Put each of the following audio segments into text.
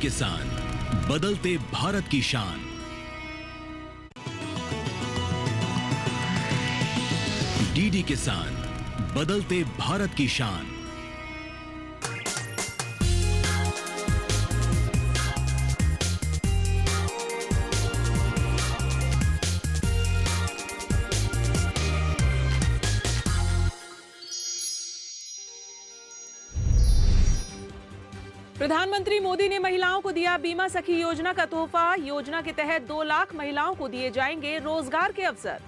किसान, बदलते भारत की शान। डीडी किसान, बदलते भारत की शान। प्रधानमंत्री मोदी ने महिलाओं को दिया बीमा सखी योजना का तोहफा। योजना के तहत 2 लाख महिलाओं को दिए जाएंगे रोजगार के अवसर।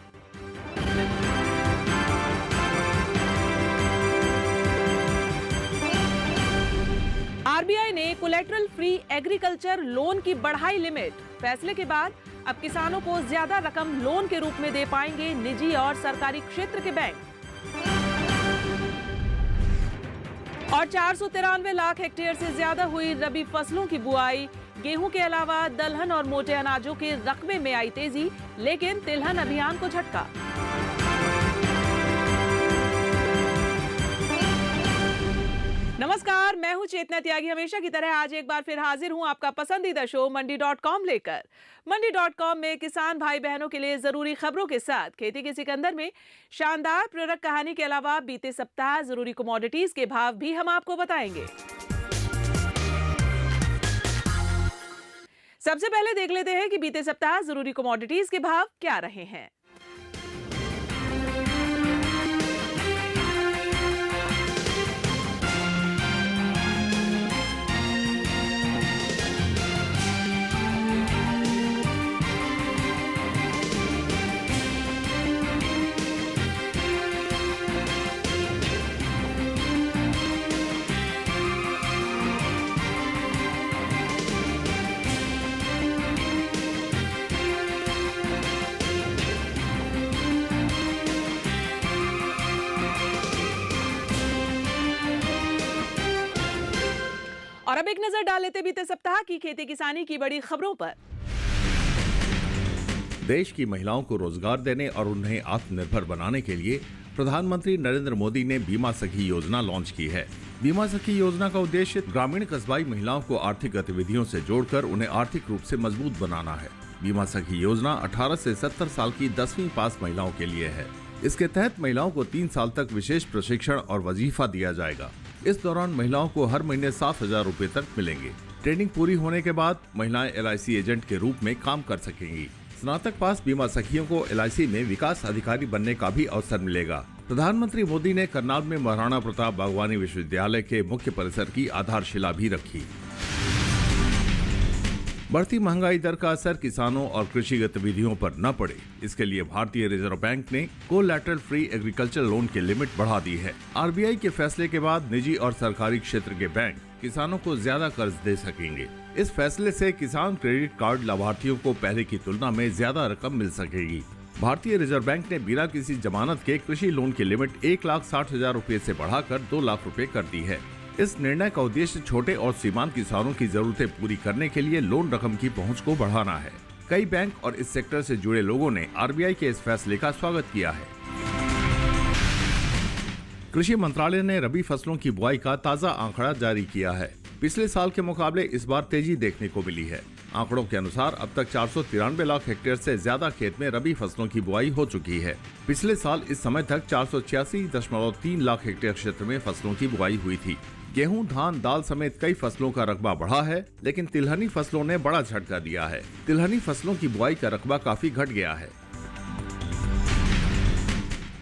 आरबीआई ने कोलैटरल फ्री एग्रीकल्चर लोन की बढ़ाई लिमिट। फैसले के बाद अब किसानों को ज्यादा रकम लोन के रूप में दे पाएंगे निजी और सरकारी क्षेत्र के बैंक। और 493 लाख हेक्टेयर से ज्यादा हुई रबी फसलों की बुआई। गेहूं के अलावा दलहन और मोटे अनाजों के रकबे में आई तेजी, लेकिन तिलहन अभियान को झटका। नमस्कार, मैं हूं चेतना त्यागी। हमेशा की तरह आज एक बार फिर हाजिर हूं आपका पसंदीदा शो मंडी.com लेकर। मंडी.com में किसान भाई बहनों के लिए जरूरी खबरों के साथ खेती के सिकंदर में शानदार प्रेरक कहानी के अलावा बीते सप्ताह जरूरी कमोडिटीज के भाव भी हम आपको बताएंगे। सबसे पहले देख लेते हैं कि बीते सप्ताह जरूरी कमोडिटीज के भाव क्या रहे हैं। और अब एक नजर डाल लेते बीते सप्ताह की खेती किसानी की बड़ी खबरों पर। देश की महिलाओं को रोजगार देने और उन्हें आत्मनिर्भर बनाने के लिए प्रधानमंत्री नरेंद्र मोदी ने बीमा सखी योजना लॉन्च की है। बीमा सखी योजना का उद्देश्य ग्रामीण कस्बाई महिलाओं को आर्थिक गतिविधियों से जोड़कर उन्हें आर्थिक रूप से मजबूत बनाना है। बीमा सखी योजना 18 से 70 साल की 10वीं पास महिलाओं के लिए है। इसके तहत महिलाओं को 3 साल तक विशेष प्रशिक्षण और वजीफा दिया जाएगा। इस दौरान महिलाओं को हर महीने 7,000 रुपए तक मिलेंगे। ट्रेनिंग पूरी होने के बाद महिलाएं LIC एजेंट के रूप में काम कर सकेंगी। स्नातक पास बीमा सखियों को LIC में विकास अधिकारी बनने का भी अवसर मिलेगा। प्रधानमंत्री मोदी ने करनाल में महाराणा प्रताप बागवानी विश्वविद्यालय के मुख्य परिसर की आधारशिला भी रखी। बढ़ती महंगाई दर का असर किसानों और कृषि गतिविधियों पर न पड़े, इसके लिए भारतीय रिजर्व बैंक ने कोलैटरल फ्री एग्रीकल्चर लोन की लिमिट बढ़ा दी है। आरबीआई के फैसले के बाद निजी और सरकारी क्षेत्र के बैंक किसानों को ज्यादा कर्ज दे सकेंगे। इस फैसले से किसान क्रेडिट कार्ड लाभार्थियों को पहले की तुलना में ज्यादा रकम मिल सकेगी। भारतीय रिजर्व बैंक ने बिना किसी जमानत के कृषि लोन की लिमिट 1,60,000 रुपए से बढ़ाकर 2 लाख रुपए कर दी है। इस निर्णय का उद्देश्य छोटे और सीमांत किसानों की जरूरतें पूरी करने के लिए लोन रकम की पहुंच को बढ़ाना है। कई बैंक और इस सेक्टर से जुड़े लोगों ने आरबीआई के इस फैसले का स्वागत किया है। कृषि मंत्रालय ने रबी फसलों की बुआई का ताजा आंकड़ा जारी किया है। पिछले साल के मुकाबले इस बार तेजी देखने को मिली है। आंकड़ों के अनुसार अब तक 493 लाख हेक्टेयर से ज्यादा खेत में रबी फसलों की बुआई हो चुकी है। पिछले साल इस समय तक 486.3 लाख हेक्टेयर क्षेत्र में फसलों की बुआई हुई थी। गेहूं, धान, दाल समेत कई फसलों का रकबा बढ़ा है, लेकिन तिलहनी फसलों ने बड़ा झटका दिया है। तिलहनी फसलों की बुआई का रकबा काफी घट गया है।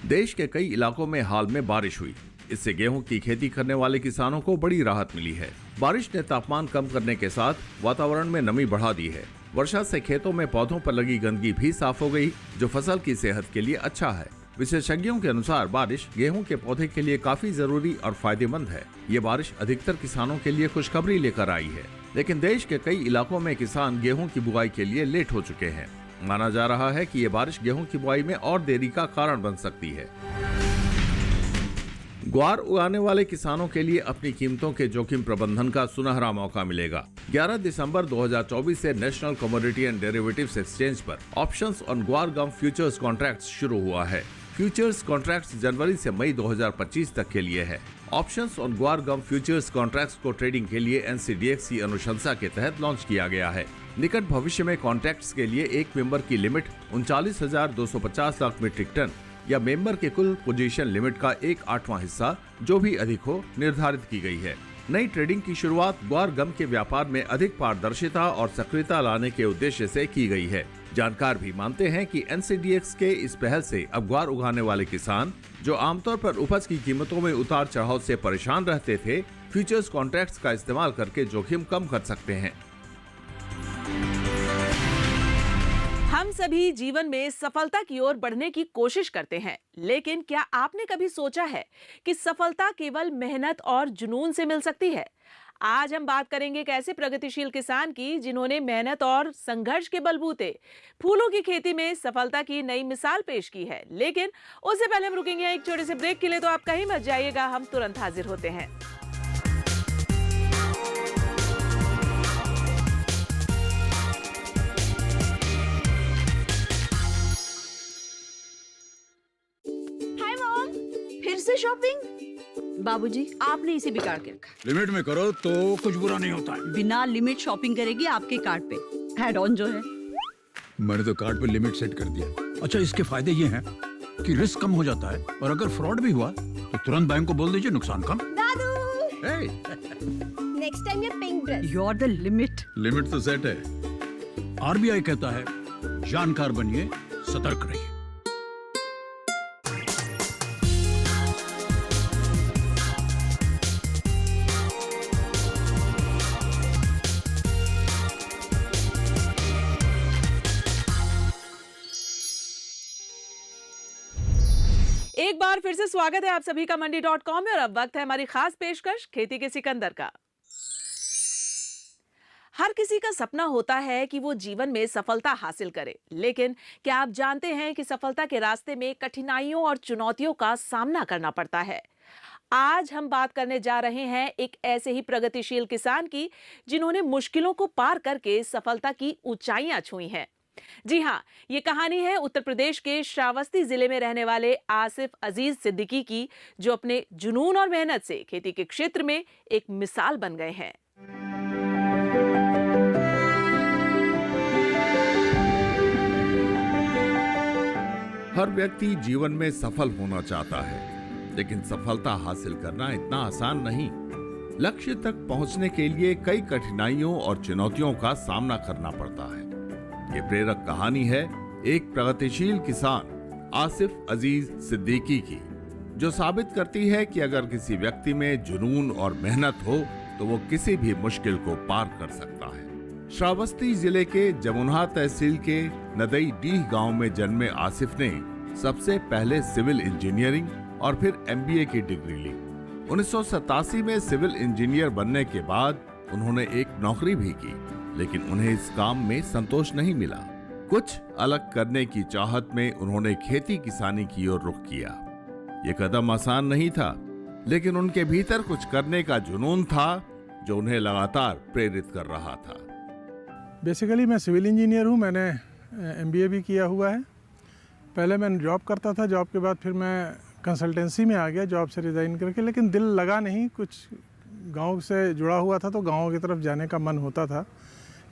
देश के कई इलाकों में हाल में बारिश हुई। इससे गेहूं की खेती करने वाले किसानों को बड़ी राहत मिली है। बारिश ने तापमान कम करने के साथ वातावरण में नमी बढ़ा दी है। वर्षा से खेतों में पौधों पर लगी गंदगी भी साफ हो गई, जो फसल की सेहत के लिए अच्छा है। विशेषज्ञों के अनुसार बारिश गेहूं के पौधे के लिए काफी जरूरी और फायदेमंद है। ये बारिश अधिकतर किसानों के लिए खुशखबरी लेकर आई है, लेकिन देश के कई इलाकों में किसान गेहूं की बुआई के लिए लेट हो चुके हैं। माना जा रहा है कि ये बारिश गेहूं की बुआई में और देरी का कारण बन सकती है। ग्वार उगाने वाले किसानों के लिए अपनी कीमतों के जोखिम प्रबंधन का सुनहरा मौका मिलेगा। 11 दिसंबर 2024 से national commodity and derivatives exchange पर ऑप्शंस ऑन ग्वार गम फ्यूचर्स कॉन्ट्रैक्ट्स शुरू हुआ है। फ्यूचर्स कॉन्ट्रैक्ट्स जनवरी से मई 2025 तक के लिए है ऑप्शंस ऑन ग्वार गम फ्यूचर्स कॉन्ट्रैक्ट्स को ट्रेडिंग के लिए एनसीडीएक्स की अनुशंसा के तहत लॉन्च किया गया है। निकट भविष्य में कॉन्ट्रैक्ट्स के लिए एक मेंबर की लिमिट 39,250 लाख मीट्रिक टन या मेंबर के कुल पोजीशन लिमिट का 1/8वां हिस्सा जो भी अधिक हो निर्धारित की गई है। नई ट्रेडिंग की शुरुआत ग्वार गम के व्यापार में अधिक पारदर्शिता और सक्रियता लाने के उद्देश्य से की गई है। जानकार भी मानते हैं कि एनसीडीएक्स के इस पहल से अब ग्वार उगाने वाले किसान जो आमतौर पर उपज की कीमतों में उतार चढ़ाव से परेशान रहते थे, फ्यूचर्स कॉन्ट्रैक्ट्स का इस्तेमाल करके जोखिम कम कर सकते हैं। हम सभी जीवन में सफलता की ओर बढ़ने की कोशिश करते हैं, लेकिन क्या आपने कभी सोचा है कि सफलता केवल मेहनत और जुनून से मिल सकती है? आज हम बात करेंगे एक ऐसे प्रगतिशील किसान की जिन्होंने मेहनत और संघर्ष के बलबूते फूलों की खेती में सफलता की नई मिसाल पेश की है। लेकिन उससे पहले हम रुकेंगे एक छोटे से ब्रेक के लिए, तो आप कहीं मत जाइएगा, हम तुरंत हाजिर होते हैं। हाय मॉम, फिर से शॉपिंग? बाबूजी, आपने इसे बिगाड़ के रखा। लिमिट में करो तो कुछ बुरा नहीं होता है। बिना लिमिट शॉपिंग करेगी आपके कार्ड पे ऐड ऑन जो है। मैंने तो कार्ड पे लिमिट सेट कर दिया। अच्छा, इसके फायदे ये हैं कि रिस्क कम हो जाता है और अगर फ्रॉड भी हुआ तो तुरंत बैंक को बोल दीजिए, नुकसान कम। दादू, hey! नेक्स्ट टाइम ये pink dress. You are the limit. Limit तो सेट है। आरबीआई कहता है जानकार बनिए, सतर्क रहिए। एक बार फिर से स्वागत है आप सभी का मंडी.com में, और अब वक्त है हमारी खास पेशकश खेती के सिकंदर का। हर किसी का सपना होता है कि वो जीवन में सफलता हासिल करे, लेकिन क्या आप जानते हैं कि सफलता के रास्ते में कठिनाइयों और चुनौतियों का सामना करना पड़ता है। आज हम बात करने जा रहे हैं एक ऐसे ही प्रगतिशील किसान की जिन्होंने मुश्किलों को पार करके सफलता की ऊंचाइयां छुई हैं। जी हां, ये कहानी है उत्तर प्रदेश के श्रावस्ती जिले में रहने वाले आसिफ अजीज सिद्दीकी की, जो अपने जुनून और मेहनत से खेती के क्षेत्र में एक मिसाल बन गए हैं। हर व्यक्ति जीवन में सफल होना चाहता है, लेकिन सफलता हासिल करना इतना आसान नहीं। लक्ष्य तक पहुंचने के लिए कई कठिनाइयों और चुनौतियों का सामना करना पड़ता है। ये प्रेरक कहानी है एक प्रगतिशील किसान आसिफ अजीज सिद्दीकी की, जो साबित करती है कि अगर किसी व्यक्ति में जुनून और मेहनत हो तो वो किसी भी मुश्किल को पार कर सकता है। श्रावस्ती जिले के जमुना तहसील के नदई डीह गांव में जन्मे आसिफ ने सबसे पहले सिविल इंजीनियरिंग और फिर एमबीए की डिग्री ली। 1987 में सिविल इंजीनियर बनने के बाद उन्होंने एक नौकरी भी की, लेकिन उन्हें इस काम में संतोष नहीं मिला। कुछ अलग करने की चाहत में उन्होंने खेती किसानी की ओर रुख किया। ये कदम आसान नहीं था, लेकिन उनके भीतर कुछ करने का जुनून था जो उन्हें लगातार प्रेरित कर रहा था। बेसिकली मैं सिविल इंजीनियर हूँ, मैंने एमबीए भी किया हुआ है। पहले मैं जॉब करता था, जॉब के बाद फिर मैं कंसल्टेंसी में आ गया जॉब से रिज़ाइन करके, लेकिन दिल लगा नहीं। कुछ गांव से जुड़ा हुआ था तो गांव की तरफ जाने का मन होता था।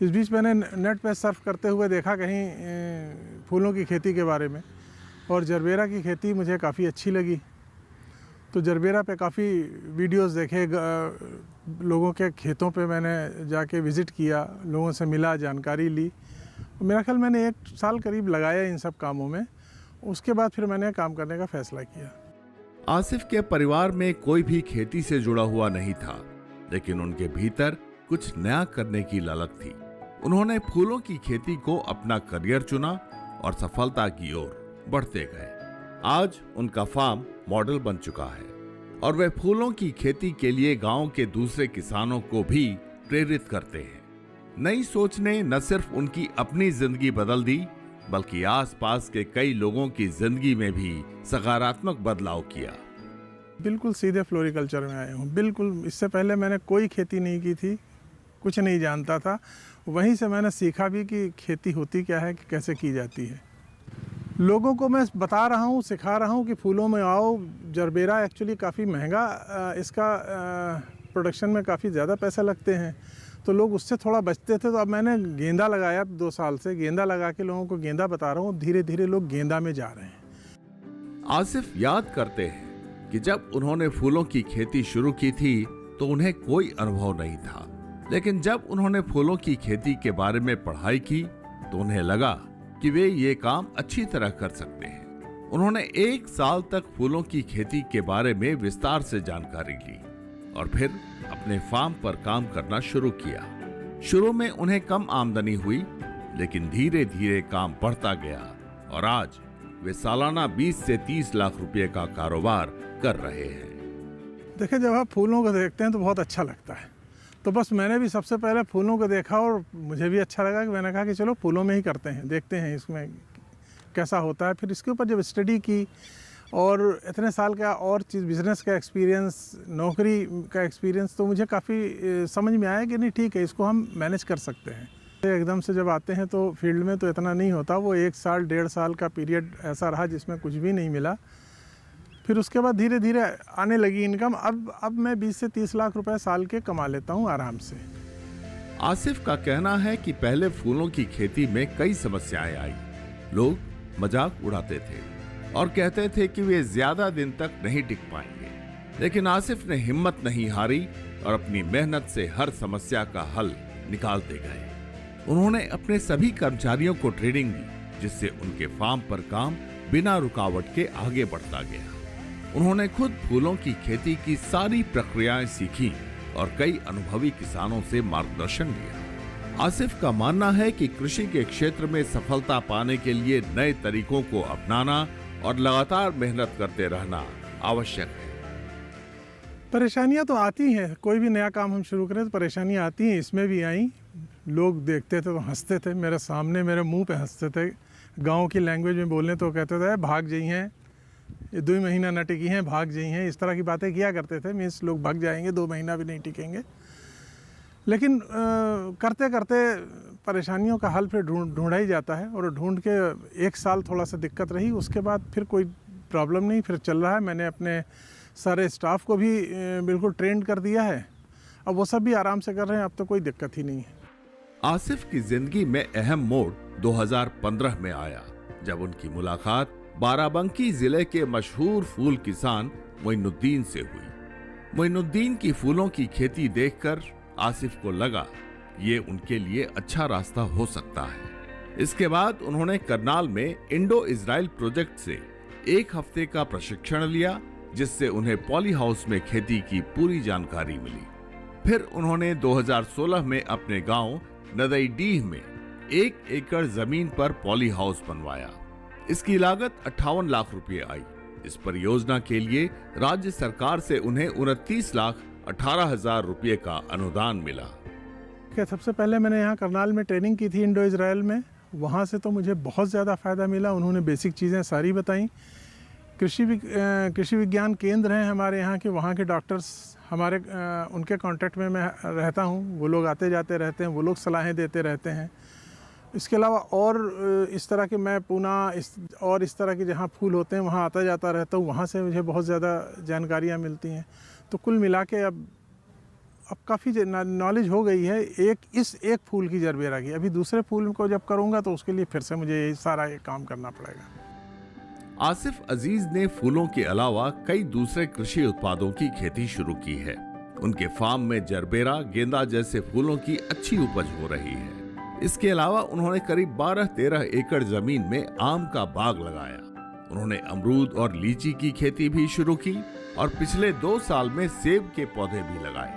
इस बीच मैंने नेट पे सर्फ करते हुए देखा कहीं फूलों की खेती के बारे में, और जरबेरा की खेती मुझे काफ़ी अच्छी लगी। तो जरबेरा पे काफ़ी वीडियोस देखे, लोगों के खेतों पे मैंने जाके विज़िट किया, लोगों से मिला, जानकारी ली। मेरा ख्याल मैंने 1 साल करीब लगाया इन सब कामों में। उसके बाद फिर मैंने काम करने का फैसला किया। आसिफ के परिवार में कोई भी खेती से जुड़ा हुआ नहीं था, लेकिन उनके भीतर कुछ नया करने की ललक थी। उन्होंने फूलों की खेती को अपना करियर चुना और सफलता की ओर बढ़ते गए। आज उनका फार्म मॉडल बन चुका है और वे फूलों की खेती के लिए गांव के दूसरे किसानों को भी प्रेरित करते हैं। नई सोच ने न सिर्फ उनकी अपनी जिंदगी बदल दी, बल्कि आसपास के कई लोगों की जिंदगी में भी सकारात्मक बदलाव किया। बिल्कुल सीधे फ्लोरिकल्चर में आया हूँ। बिल्कुल, इससे पहले मैंने कोई खेती नहीं की थी, कुछ नहीं जानता था। वहीं से मैंने सीखा भी कि खेती होती क्या है, कि कैसे की जाती है। लोगों को मैं बता रहा हूँ, सिखा रहा हूँ कि फूलों में आओ। जरबेरा एक्चुअली काफ़ी महंगा, इसका प्रोडक्शन में काफ़ी ज़्यादा पैसे लगते हैं, तो लोग उससे थोड़ा बचते थे। तो अब मैंने गेंदा लगाया 2 साल से, गेंदा लगा के लोगों को गेंदा बता रहा हूँ। धीरे धीरे लोग गेंदा में जा रहे हैं। आसिफ याद करते हैं कि जब उन्होंने फूलों की खेती शुरू की थी तो उन्हें कोई अनुभव नहीं था, लेकिन जब उन्होंने फूलों की खेती के बारे में पढ़ाई की तो उन्हें लगा कि वे ये काम अच्छी तरह कर सकते हैं। उन्होंने 1 साल तक फूलों की खेती के बारे में विस्तार से जानकारी ली और फिर अपने फार्म पर काम करना शुरू किया। शुरू में उन्हें कम आमदनी हुई, लेकिन धीरे धीरे काम बढ़ता गया और आज वे सालाना 20 से 30 लाख रुपए का कारोबार कर रहे हैं। देखिए, जब आप फूलों को देखते हैं तो बहुत अच्छा लगता है। तो बस मैंने भी सबसे पहले फूलों को देखा और मुझे भी अच्छा लगा कि मैंने कहा कि चलो फूलों में ही करते हैं, देखते हैं इसमें कैसा होता है। फिर इसके ऊपर जब स्टडी की और इतने साल का और चीज़ बिज़नेस का एक्सपीरियंस, नौकरी का एक्सपीरियंस, तो मुझे काफ़ी समझ में आया कि नहीं ठीक है, इसको हम मैनेज कर सकते हैं। एकदम से जब आते हैं तो फील्ड में तो इतना नहीं होता। वो 1 साल 1.5 साल का पीरियड ऐसा रहा जिसमें कुछ भी नहीं मिला। फिर उसके बाद धीरे धीरे आने लगी इनकम। अब मैं 20 से 30 लाख रुपए साल के कमा लेता हूँ आराम से। आसिफ का कहना है कि पहले फूलों की खेती में कई समस्याएं आई। लोग मजाक उड़ाते थे और कहते थे कि वे ज्यादा दिन तक नहीं टिक पाएंगे, लेकिन आसिफ ने हिम्मत नहीं हारी और अपनी मेहनत से हर समस्या का हल निकालते गए। उन्होंने अपने सभी कर्मचारियों को ट्रेनिंग दी, जिससे उनके फार्म पर काम बिना रुकावट के आगे बढ़ता गया। उन्होंने खुद फूलों की खेती की सारी प्रक्रियाएं सीखी और कई अनुभवी किसानों से मार्गदर्शन लिया। आसिफ का मानना है कि कृषि के क्षेत्र में सफलता पाने के लिए नए तरीकों को अपनाना और लगातार मेहनत करते रहना आवश्यक है। परेशानियां तो आती हैं, कोई भी नया काम हम शुरू करें तो परेशानियां आती हैं। इसमें भी आई। लोग देखते थे तो हंसते थे, मेरे सामने मेरे मुंह पे हंसते थे। गांव की लैंग्वेज में बोलने तो कहते थे भाग जाई हैं, ये 2 महीना न टिकी हैं, भाग जाई हैं। इस तरह की बातें किया करते थे। मीन्स लोग भाग जाएंगे, 2 महीना भी नहीं टिकेंगे। लेकिन करते करते परेशानियों का हल फिर ढूंढा ही जाता है। और ढूंढ के 1 साल थोड़ा सा दिक्कत रही, उसके बाद फिर कोई प्रॉब्लम नहीं, फिर चल रहा है। मैंने अपने सारे स्टाफ को भी बिल्कुल ट्रेंड कर दिया है। अब वो सब भी आराम से कर रहे हैं, अब तो कोई दिक्कत ही नहीं है। आसिफ की जिंदगी में अहम मोड़ 2015 में आया, जब उनकी मुलाकात बाराबंकी जिले के मशहूर फूल किसान मोइनुद्दीन से हुई। मोइनुद्दीन की फूलों की खेती देखकर आसिफ को लगा ये उनके लिए अच्छा रास्ता हो सकता है। इसके बाद उन्होंने करनाल में इंडो इजराइल प्रोजेक्ट से 1 हफ्ते का प्रशिक्षण लिया, जिससे उन्हें पॉली हाउस में खेती की पूरी जानकारी मिली। फिर उन्होंने 2016 में अपने गांव नदईडीह में 1 एकड़ जमीन पर पॉली हाउस बनवाया। इसकी लागत 58 लाख रुपए आई। इस परियोजना के लिए राज्य सरकार से उन्हें 29,18,000 रुपए का अनुदान मिला। सबसे पहले मैंने यहाँ करनाल में ट्रेनिंग की थी इंडो इजराइल में। वहाँ से तो मुझे बहुत ज़्यादा फ़ायदा मिला। उन्होंने बेसिक चीज़ें सारी बताई। कृषि विज्ञान केंद्र हैं हमारे यहाँ के, वहाँ के डॉक्टर्स हमारे उनके कांटेक्ट में मैं रहता हूँ। वो लोग आते जाते रहते हैं, वो लोग सलाहें देते रहते हैं। इसके अलावा और इस तरह के मैं पूना इस तरह के जहाँ फूल होते हैं वहाँ आता जाता रहता हूँ। वहाँ से मुझे बहुत ज़्यादा जानकारियाँ मिलती हैं। तो कुल मिला के अब काफ़ी नॉलेज हो गई है एक फूल की जरबेरा की। अभी दूसरे फूल को जब करूँगा तो उसके लिए फिर से मुझे ये सारा काम करना पड़ेगा। आसिफ अजीज ने फूलों के अलावा कई दूसरे कृषि उत्पादों की खेती शुरू की है। उनके फार्म में जरबेरा, गेंदा जैसे फूलों की अच्छी उपज हो रही है। इसके अलावा उन्होंने करीब 12-13 एकड़ जमीन में आम का बाग लगाया। उन्होंने अमरूद और लीची की खेती भी शुरू की और पिछले 2 साल में सेब के पौधे भी लगाए।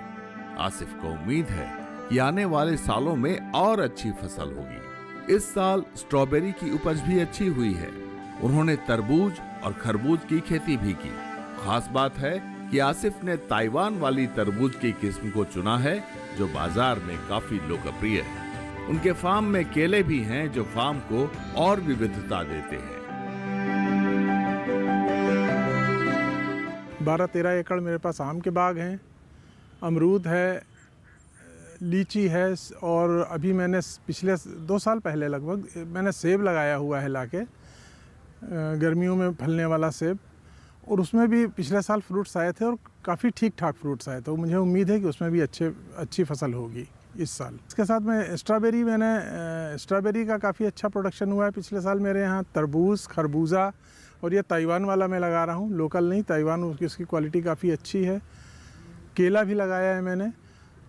आसिफ को उम्मीद है कि आने वाले सालों में और अच्छी फसल होगी। इस साल स्ट्रॉबेरी की उपज भी अच्छी हुई है। उन्होंने तरबूज और खरबूज की खेती भी की। खास बात है कि आसिफ ने ताइवान वाली तरबूज की किस्म को चुना है, जो बाजार में काफी लोकप्रिय है। उनके फार्म में केले भी हैं, जो फार्म को और विविधता देते हैं। 12-13 एकड़ मेरे पास आम के बाग हैं, अमरूद है, लीची है और अभी मैंने पिछले 2 साल पहले लगभग मैंने सेब लगाया हुआ है लाके। गर्मियों में फलने वाला सेब, और उसमें भी पिछले साल फ्रूट्स आए थे और काफ़ी ठीक ठाक फ्रूट्स आए, तो मुझे उम्मीद है कि उसमें भी अच्छी फसल होगी इस साल। इसके साथ में स्ट्रॉबेरी का काफ़ी अच्छा प्रोडक्शन हुआ है पिछले साल मेरे यहाँ। तरबूज, खरबूजा, और ये ताइवान वाला मैं लगा रहा हूँ, लोकल नहीं, ताइवान, उसकी क्वालिटी काफ़ी अच्छी है। केला भी लगाया है मैंने,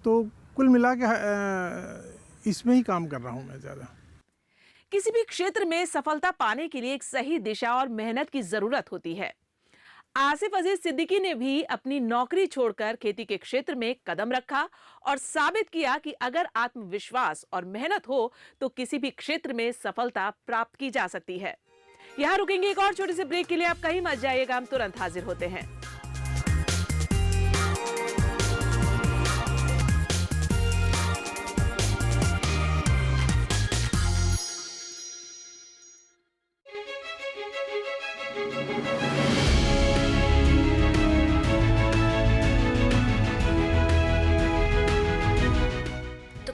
तो कुल मिला के इसमें ही काम कर रहा हूँ मैं ज़्यादा। किसी भी क्षेत्र में सफलता पाने के लिए एक सही दिशा और मेहनत की जरूरत होती है। आसिफ अजीज सिद्दीकी ने भी अपनी नौकरी छोड़कर खेती के क्षेत्र में कदम रखा और साबित किया कि अगर आत्मविश्वास और मेहनत हो तो किसी भी क्षेत्र में सफलता प्राप्त की जा सकती है। यहाँ रुकेंगे एक और छोटे से ब्रेक के लिए, आप कहीं मत जाइएगा, हम तुरंत हाजिर होते हैं।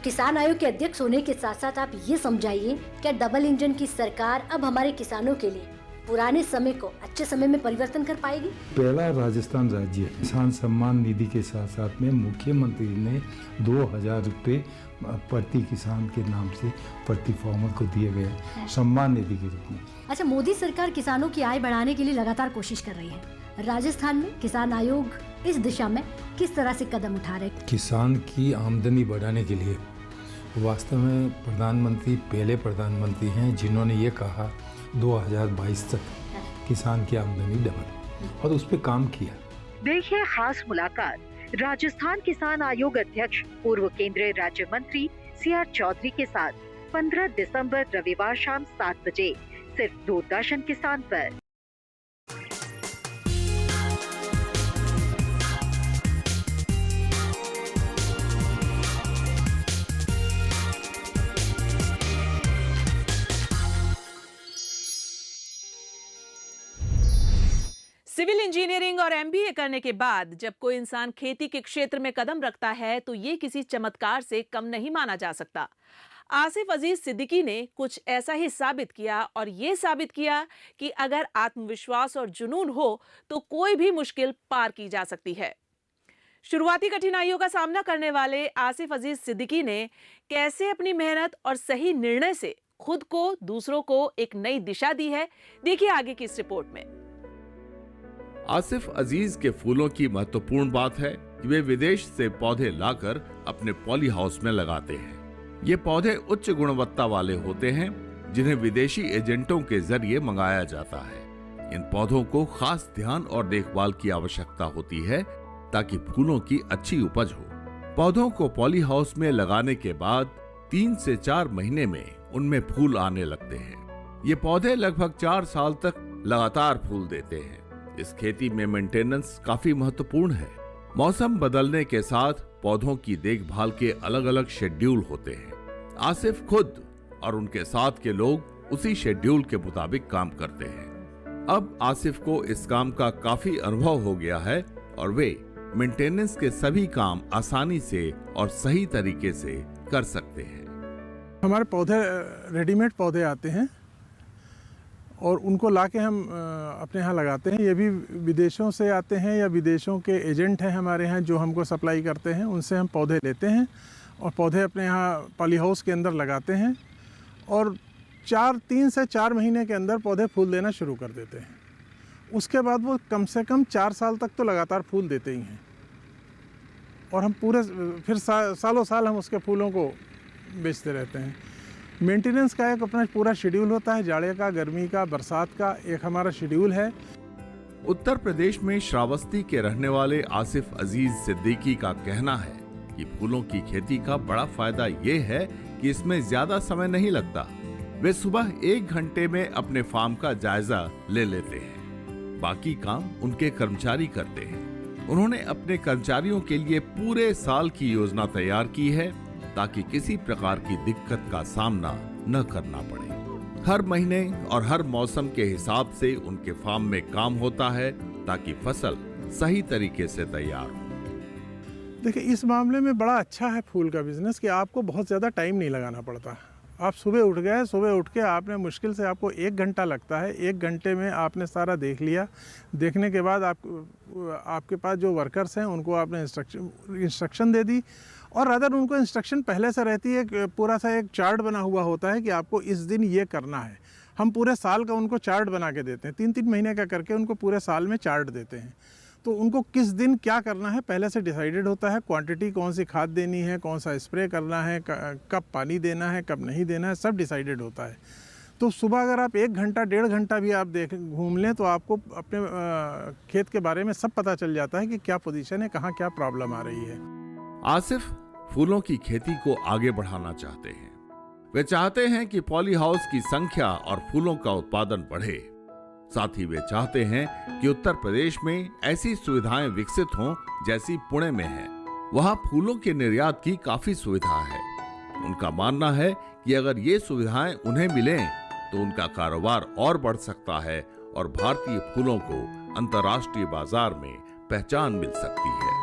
किसान आयोग के अध्यक्ष होने के साथ साथ आप ये समझाइए क्या डबल इंजन की सरकार अब हमारे किसानों के लिए पुराने समय को अच्छे समय में परिवर्तन कर पाएगी? पहला राजस्थान राज्य किसान सम्मान निधि के साथ साथ में मुख्यमंत्री ने 2000 रुपये प्रति किसान के नाम से प्रति फार्मर को दिए गए सम्मान निधि के रूप में। अच्छा, मोदी सरकार किसानों की आय बढ़ाने के लिए लगातार कोशिश कर रही है। राजस्थान में किसान आयोग इस दिशा में किस तरह से कदम उठा रहे? किसान की आमदनी बढ़ाने के लिए वास्तव में प्रधानमंत्री पहले प्रधानमंत्री हैं जिन्होंने ये कहा 2022 तक किसान की आमदनी डबल, और उस पर काम किया। देखिए खास मुलाकात राजस्थान किसान आयोग अध्यक्ष पूर्व केंद्रीय राज्य मंत्री CR चौधरी के साथ 15 दिसंबर रविवार शाम 7 बजे सिर्फ दूरदर्शन किसान पर। सिविल इंजीनियरिंग और MBA करने के बाद जब कोई इंसान खेती के क्षेत्र में कदम रखता है तो ये किसी चमत्कार से कम नहीं माना जा सकता। आसिफ अजीज सिद्दीकी ने कुछ ऐसा ही साबित किया, और ये साबित किया कि अगर आत्मविश्वास और जुनून हो तो कोई भी मुश्किल पार की जा सकती है। शुरुआती कठिनाइयों का सामना करने वाले आसिफ अजीज सिद्दीकी ने कैसे अपनी मेहनत और सही निर्णय से खुद को, दूसरों को एक नई दिशा दी है, देखिए आगे की इस रिपोर्ट में। आसिफ अजीज के फूलों की महत्वपूर्ण बात है कि वे विदेश से पौधे लाकर अपने पॉली हाउस में लगाते हैं। ये पौधे उच्च गुणवत्ता वाले होते हैं जिन्हें विदेशी एजेंटों के जरिए मंगाया जाता है। इन पौधों को खास ध्यान और देखभाल की आवश्यकता होती है ताकि फूलों की अच्छी उपज हो। पौधों को पॉली हाउस में लगाने के बाद 3 से 4 महीने में उनमें फूल आने लगते हैं। ये पौधे लगभग 4 साल तक लगातार फूल देते हैं। इस खेती में मेंटेनेंस काफी महत्वपूर्ण है। मौसम बदलने के साथ पौधों की देखभाल के अलग अलग शेड्यूल होते हैं। आसिफ खुद और उनके साथ के लोग उसी शेड्यूल के मुताबिक काम करते हैं। अब आसिफ को इस काम का काफी अनुभव हो गया है और वे मेंटेनेंस के सभी काम आसानी से और सही तरीके से कर सकते हैं। हमारे पौधे रेडीमेड पौधे आते हैं और उनको लाके हम अपने यहाँ लगाते हैं। ये भी विदेशों से आते हैं या विदेशों के एजेंट हैं हमारे यहाँ जो हमको सप्लाई करते हैं, उनसे हम पौधे लेते हैं और पौधे अपने यहाँ पॉली हाउस के अंदर लगाते हैं और 3 से 4 महीने के अंदर पौधे फूल देना शुरू कर देते हैं। उसके बाद वो कम से कम 4 साल तक तो लगातार फूल देते ही हैं और हम पूरे फिर सालों साल हम उसके फूलों को बेचते रहते हैं। मेंटेनेंस का एक अपना पूरा शेड्यूल होता है, जाड़े का, गर्मी का, बरसात का एक हमारा शेड्यूल है। उत्तर प्रदेश में श्रावस्ती के रहने वाले आसिफ अजीज सिद्दीकी का कहना है कि फूलों की खेती का बड़ा फायदा ये है कि इसमें ज्यादा समय नहीं लगता। वे सुबह 1 घंटे में अपने फार्म का जायजा ले लेते हैं, बाकी काम उनके कर्मचारी करते हैं। उन्होंने अपने कर्मचारियों के लिए पूरे साल की योजना तैयार की है ताकि किसी प्रकार की दिक्कत का सामना न करना पड़े। हर महीने और हर मौसम के हिसाब से उनके फार्म में काम होता है ताकि फसल सही तरीके से तैयार हो। देखिए, इस मामले में बड़ा अच्छा है फूल का बिजनेस कि आपको बहुत ज़्यादा टाइम नहीं लगाना पड़ता। आप सुबह उठ गए, सुबह उठ के आपने मुश्किल से आपको 1 घंटा लगता है, 1 घंटे में आपने सारा देख लिया। देखने के बाद आपके पास जो वर्कर्स हैं उनको आपने इंस्ट्रक्शन दे दी, और अदर उनको इंस्ट्रक्शन पहले से रहती है, पूरा सा एक चार्ट बना हुआ होता है कि आपको इस दिन ये करना है। हम पूरे साल का उनको चार्ट बना के देते हैं, 3-3 महीने का करके उनको पूरे साल में चार्ट देते हैं। तो उनको किस दिन क्या करना है पहले से डिसाइडेड होता है। क्वांटिटी कौन सी खाद देनी है, कौन सा स्प्रे करना है, कब पानी देना है, कब नहीं देना है, सब डिसाइडेड होता है। तो सुबह अगर आप 1 घंटा 1.5 घंटा भी आप घूम लें तो आपको अपने खेत के बारे में सब पता चल जाता है कि क्या पोजीशन है, कहाँ क्या प्रॉब्लम आ रही है। आसिफ फूलों की खेती को आगे बढ़ाना चाहते हैं। वे चाहते हैं कि पॉली हाउस की संख्या और फूलों का उत्पादन बढ़े। साथ ही वे चाहते हैं कि उत्तर प्रदेश में ऐसी सुविधाएं विकसित हों जैसी पुणे में है। वहां फूलों के निर्यात की काफी सुविधा है। उनका मानना है कि अगर ये सुविधाएं उन्हें मिलें तो उनका कारोबार और बढ़ सकता है और भारतीय फूलों को अंतर्राष्ट्रीय बाजार में पहचान मिल सकती है।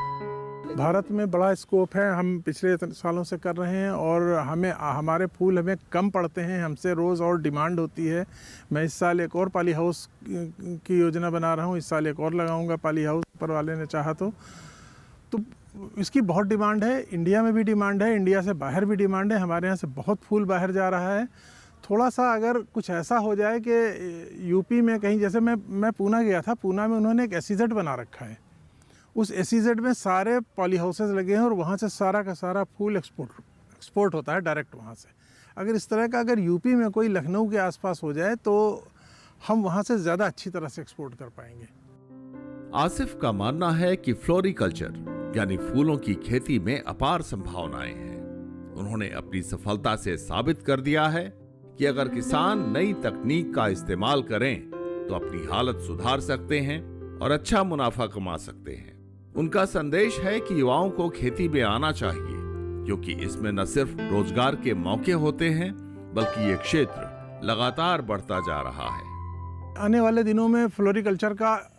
भारत में बड़ा स्कोप है, हम पिछले सालों से कर रहे हैं, और हमारे फूल हमें कम पड़ते हैं, हमसे रोज़ और डिमांड होती है। मैं इस साल एक और पॉली हाउस की योजना बना रहा हूँ, इस साल एक और लगाऊंगा पॉली हाउस, ऊपर वाले ने चाहा तो इसकी बहुत डिमांड है। इंडिया में भी डिमांड है, इंडिया से बाहर भी डिमांड है। हमारे यहाँ से बहुत फूल बाहर जा रहा है। थोड़ा सा अगर कुछ ऐसा हो जाए कि यूपी में कहीं, जैसे मैं पूना गया था, पूना में उन्होंने एक SEZ बना रखा है। उस SEZ में सारे पॉली हाउसेज लगे हैं और वहाँ से सारा का सारा फूल एक्सपोर्ट होता है डायरेक्ट वहाँ से। अगर इस तरह का अगर यूपी में कोई लखनऊ के आसपास हो जाए तो हम वहाँ से ज़्यादा अच्छी तरह से एक्सपोर्ट कर पाएंगे। आसिफ का मानना है कि फ्लोरिकल्चर यानी फूलों की खेती में अपार संभावनाएं हैं। उन्होंने अपनी सफलता से साबित कर दिया है कि अगर किसान नई तकनीक का इस्तेमाल करें तो अपनी हालत सुधार सकते हैं और अच्छा मुनाफा कमा सकते हैं। उनका संदेश है कि युवाओं को खेती में आना चाहिए, क्योंकि इसमें न सिर्फ रोजगार के मौके होते हैं बल्कि ये क्षेत्र लगातार बढ़ता जा रहा है। आने वाले दिनों में फ्लोरिकल्चर का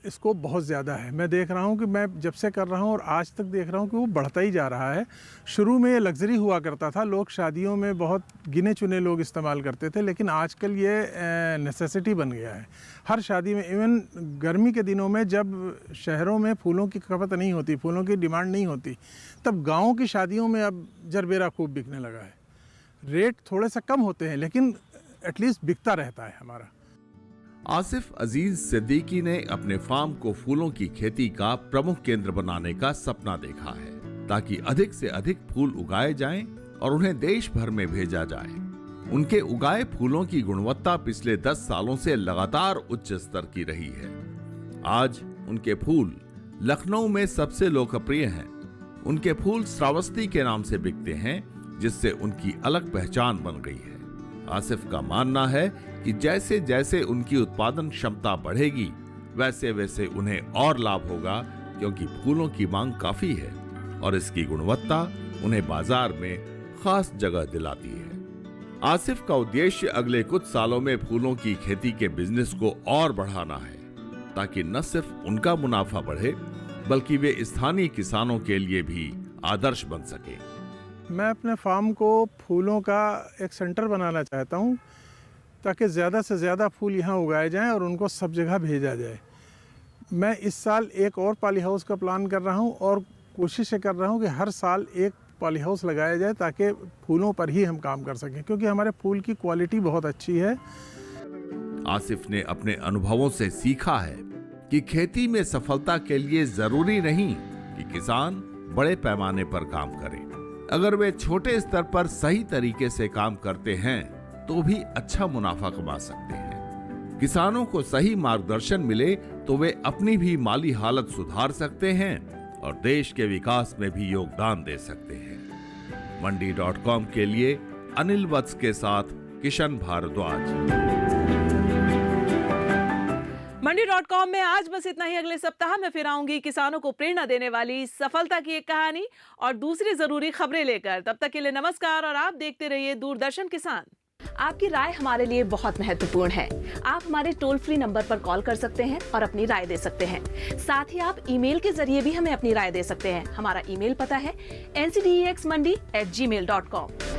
स्कोप बहुत ज़्यादा है। मैं देख रहा हूँ कि मैं जब से कर रहा हूँ और आज तक देख रहा हूँ कि वो बढ़ता ही जा रहा है। शुरू में ये लग्जरी हुआ करता था, लोग शादियों में बहुत गिने चुने लोग इस्तेमाल करते थे, लेकिन आजकल ये नेसेसिटी बन गया है। हर शादी में, इवन गर्मी के दिनों में जब शहरों में फूलों की खपत नहीं होती, फूलों की डिमांड नहीं होती, तब गाँव की शादियों में अब जरबेरा खूब बिकने लगा है। रेट थोड़े से कम होते हैं लेकिन एटलीस्ट बिकता रहता है हमारा। आसिफ अजीज सिद्दीकी ने अपने फार्म को फूलों की खेती का प्रमुख केंद्र बनाने का सपना देखा है, ताकि अधिक से अधिक फूल उगाए जाएं और उन्हें देश भर में भेजा जाए। उनके उगाए फूलों की गुणवत्ता पिछले 10 सालों से लगातार उच्च स्तर की रही है। आज उनके फूल लखनऊ में सबसे लोकप्रिय हैं। उनके फूल श्रावस्ती के नाम से बिकते हैं, जिससे उनकी अलग पहचान बन गई है। आसिफ का मानना है कि जैसे जैसे उनकी उत्पादन क्षमता बढ़ेगी वैसे वैसे उन्हें और लाभ होगा, क्योंकि फूलों की मांग काफी है और इसकी गुणवत्ता उन्हें बाजार में खास जगह दिलाती है। आसिफ का उद्देश्य अगले कुछ सालों में फूलों की खेती के बिजनेस को और बढ़ाना है, ताकि न सिर्फ उनका मुनाफा बढ़े बल्कि वे स्थानीय किसानों के लिए भी आदर्श बन सके। मैं अपने फार्म को फूलों का एक सेंटर बनाना चाहता हूँ, ताकि ज़्यादा से ज़्यादा फूल यहाँ उगाए जाएं और उनको सब जगह भेजा जाए। मैं इस साल एक और पॉली हाउस का प्लान कर रहा हूँ और कोशिश कर रहा हूँ कि हर साल एक पॉली हाउस लगाया जाए, ताकि फूलों पर ही हम काम कर सकें, क्योंकि हमारे फूल की क्वालिटी बहुत अच्छी है। आसिफ ने अपने अनुभवों से सीखा है कि खेती में सफलता के लिए जरूरी नहीं कि किसान बड़े पैमाने पर काम करें। अगर वे छोटे स्तर पर सही तरीके से काम करते हैं तो भी अच्छा मुनाफा कमा सकते हैं। किसानों को सही मार्गदर्शन मिले तो वे अपनी भी माली हालत सुधार सकते हैं और देश के विकास में भी योगदान दे सकते हैं। मंडी.com के लिए अनिल वत्स के साथ किशन भारद्वाज। मंडी.com में आज बस इतना ही। अगले सप्ताह में फिर आऊंगी किसानों को प्रेरणा देने वाली सफलता की एक कहानी और दूसरी जरूरी खबरें लेकर। तब तक के लिए नमस्कार और आप देखते रहिए दूरदर्शन किसान। आपकी राय हमारे लिए बहुत महत्वपूर्ण है। आप हमारे टोल फ्री नंबर पर कॉल कर सकते हैं और अपनी राय दे सकते हैं। साथ ही आप ईमेल के जरिए भी हमें अपनी राय दे सकते हैं। हमारा ईमेल पता है ncdexmandi@gmail.com।